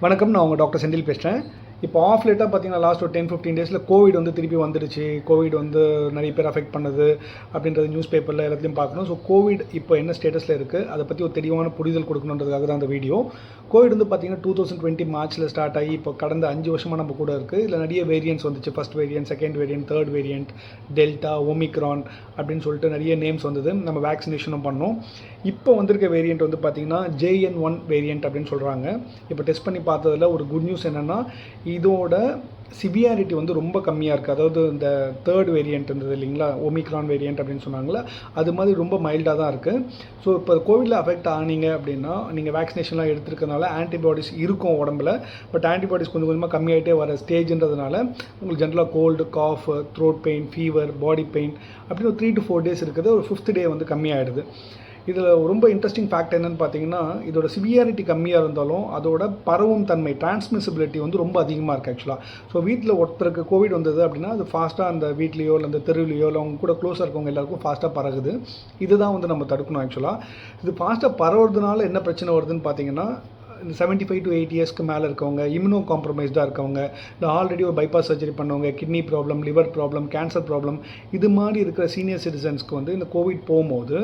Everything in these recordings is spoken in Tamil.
வணக்கம், நான் உங்கள் டாக்டர் செந்தில் பேசுகிறேன். இப்போ ஆஃப் லேட்டாக பார்த்தீங்கன்னா லாஸ்ட் ஒரு 10-15 டேஸில் கோவிட் வந்து திருப்பி வந்துடுச்சு. கோவிட் வந்து நிறைய பேர் அஃபெக்ட் பண்ணுது அப்படின்றது நியூஸ் பேப்பரில் எல்லாத்தையும் பார்க்கணும். ஸோ கோவிட் இப்போ என்ன ஸ்டேட்டஸில் இருக்குது, அதை பற்றி ஒரு தெளிவான புரிதல் கொடுக்கணுன்றதுக்காக தான் அந்த வீடியோ. கோவிட் வந்து பார்த்தீங்கன்னா 2020 மார்ச்சில் ஸ்டார்ட் ஆகி இப்போ கடந்த 5 வருஷமாக நம்ம கூட இருக்குது. இதில் நிறைய வேரியன்ட்ஸ் வந்துச்சு. First variant, second variant, third variant, delta, omicron அப்படின்னு சொல்லிட்டு நிறைய நேம்ஸ் வந்தது. நம்ம வேக்சினேஷனும் பண்ணோம். இப்போ வந்திருக்க வேரியன்ட் வந்து பார்த்தீங்கன்னா JN1 வேரியன்ட் அப்படின்னு சொல்கிறாங்க. இப்போ டெஸ்ட் பண்ணி பார்த்ததில் ஒரு குட் நியூஸ் என்னென்னா, இதோட சிவியாரிட்டி வந்து ரொம்ப கம்மியாக இருக்குது. அதாவது இந்த தேர்ட் வேரியன்ட் இருந்தது இல்லைங்களா, ஒமிக்ரான் வேரியன்ட் அப்படின்னு சொன்னாங்களா, அது மாதிரி ரொம்ப மைல்டாக தான் இருக்குது. ஸோ இப்போ கோவிடில் அஃபெக்ட் ஆனீங்க அப்படின்னா நீங்கள் வேக்சினேஷன்லாம் எடுத்துருக்கனால ஆன்டிபாடிஸ் இருக்கும் உடம்புல. பட் ஆன்டிபாடிஸ் கொஞ்சம் கொஞ்சமாக கம்மியாகிட்டே வர ஸ்டேஜ்ன்றதுனால உங்களுக்கு ஜென்ரலாக cold, cough, throat pain, fever, body pain அப்படின்னு ஒரு 3 to 4 டேஸ் இருக்குது. ஒரு 5th டே வந்து கம்மியாகிடுது. இதில் ரொம்ப இன்ட்ரெஸ்டிங் ஃபேக்ட் என்னென்னு பார்த்தீங்கன்னா, இதோட சிவியாரிட்டி கம்மியாக இருந்தாலும் அதோட பரவும் தன்மை, டிரான்ஸ்மிசிபிலிட்டி வந்து ரொம்ப அதிகமாக இருக்குது ஆக்சுவலாக. ஸோ வீட்டில் ஒருத்தருக்கு கோவிட் வந்தது அப்படின்னா அது ஃபாஸ்ட்டாக அந்த வீட்லேயோ இல்லை அந்த தெருவிலையோ இல்லை அவங்க கூட க்ளோஸாக இருக்கவங்க எல்லாருக்கும் ஃபாஸ்ட்டாக பரகுது. இதுதான் வந்து நம்ம தடுக்கணும் ஆக்சுவலாக. இது ஃபாஸ்ட்டாக பரவுறதுனால என்ன பிரச்சனை வருதுன்னு பார்த்தீங்கன்னா, இந்த 75 to 80 இயர்ஸ்க்கு மேலே இருக்கவங்க, இம்யூனோ காம்ப்ரமைஸ்டாக இருக்கவங்க, இல்லை ஆல்ரெடி ஒரு பைபாஸ் சர்ஜரி பண்ணவங்க, kidney problem, liver problem, cancer problem, இது மாதிரி இருக்கிற சீனியர் சிட்டிசன்ஸ்க்கு வந்து இந்த கோவிட் போகும்போது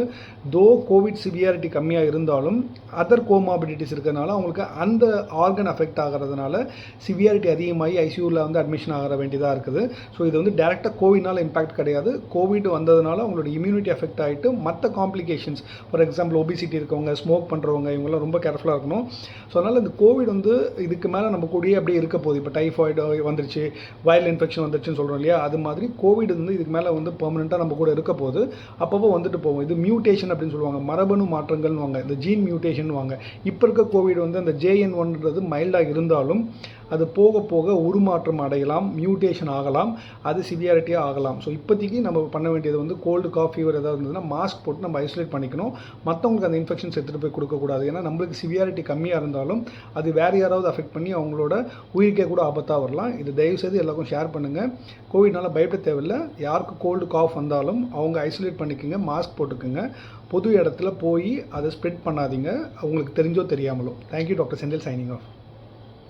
கோவிட் சிவியாரிட்டி கம்மியாக இருந்தாலும் அதர் கோமாபிலிட்டிஸ் இருக்கிறதுனால அவங்களுக்கு அந்த ஆர்கன் அஃபெக்ட் ஆகிறதுனால சிவியாரிட்டி அதிகமாகி ஐசியூவில் வந்து அட்மிஷன் ஆகிற வேண்டியதாக இருக்குது. ஸோ இது வந்து டேரெக்டாக கோவிட்னால இம்பாக்ட் கிடையாது. கோவிட் வந்ததுனால அவங்களோட இம்யூனிட்டி அஃபெக்ட் ஆகிட்டு மற்ற காம்ப்ளிகேஷன்ஸ், ஃபார் எக்ஸாம்பிள் ஒபிசிட்டி இருக்கவங்க, ஸ்மோக் பண்ணுறவங்க, இவங்கெல்லாம் ரொம்ப கேர்ஃபுல்லாக இருக்கணும். ஸோ அதனால் இந்த கோவிட் வந்து இதுக்கு மேலே நம்ம கூடயே அப்படியே இருக்க போகுது. இப்போ டைஃபாய்டு வந்துருச்சு, வைரல் இன்ஃபெக்ஷன் வந்துருச்சுன்னு சொல்கிறோம் இல்லையா, அது மாதிரி கோவிட் வந்து இதுக்கு மேலே வந்து பெர்மனெண்ட்டாக நம்ம கூட இருக்க போகுது. அப்பப்போ வந்துட்டு போகும். இது மியூட்டேஷன் அப்படின்னு சொல்லுவாங்க, மரபணு மாற்றங்கள்னு வாங்க, இந்த ஜீன் மியூட்டேஷன் வாங்க. இப்போ இருக்க கோவிட் வந்து அந்த JN1ன்றது மைல்டாக இருந்தாலும் அது போக போக உருமாற்றம் அடையலாம், மியூட்டேஷன் ஆகலாம், அது சிவியாரிட்டியாக ஆகலாம். ஸோ இப்போதைக்கு நம்ம பண்ண வேண்டியது வந்து கோல்டு, காஃப், ஃபீவர் ஏதாவது இருந்ததுன்னா மாஸ்க் போட்டு நம்ம ஐசோலேட் பண்ணிக்கணும். மற்றவங்களுக்கு அந்த இன்ஃபெக்ஷன்ஸ் எடுத்துகிட்டு போய் கொடுக்கக்கூடாது. ஏன்னா நம்மளுக்கு சிவியாரிட்டி கம்மியாக இருந்தாலும் அது வேறு யாராவது அஃபெக்ட் பண்ணி அவங்களோட உயிருக்கே கூட ஆபத்தாக வரலாம். இது தயவுசெய்து எல்லாருக்கும் ஷேர் பண்ணுங்கள். கோவிட்னால பயப்பட தேவையில்லை. யாருக்கு கோல்டு, காஃப் வந்தாலும் அவங்க ஐசோலேட் பண்ணிக்கோங்க, மாஸ்க் போட்டுக்குங்க. பொது இடத்துல போய் அதை ஸ்ப்ரெட் பண்ணாதீங்க, அவங்களுக்கு தெரிஞ்சோ தெரியாமலோ. Thank you, doctor Senthil signing off.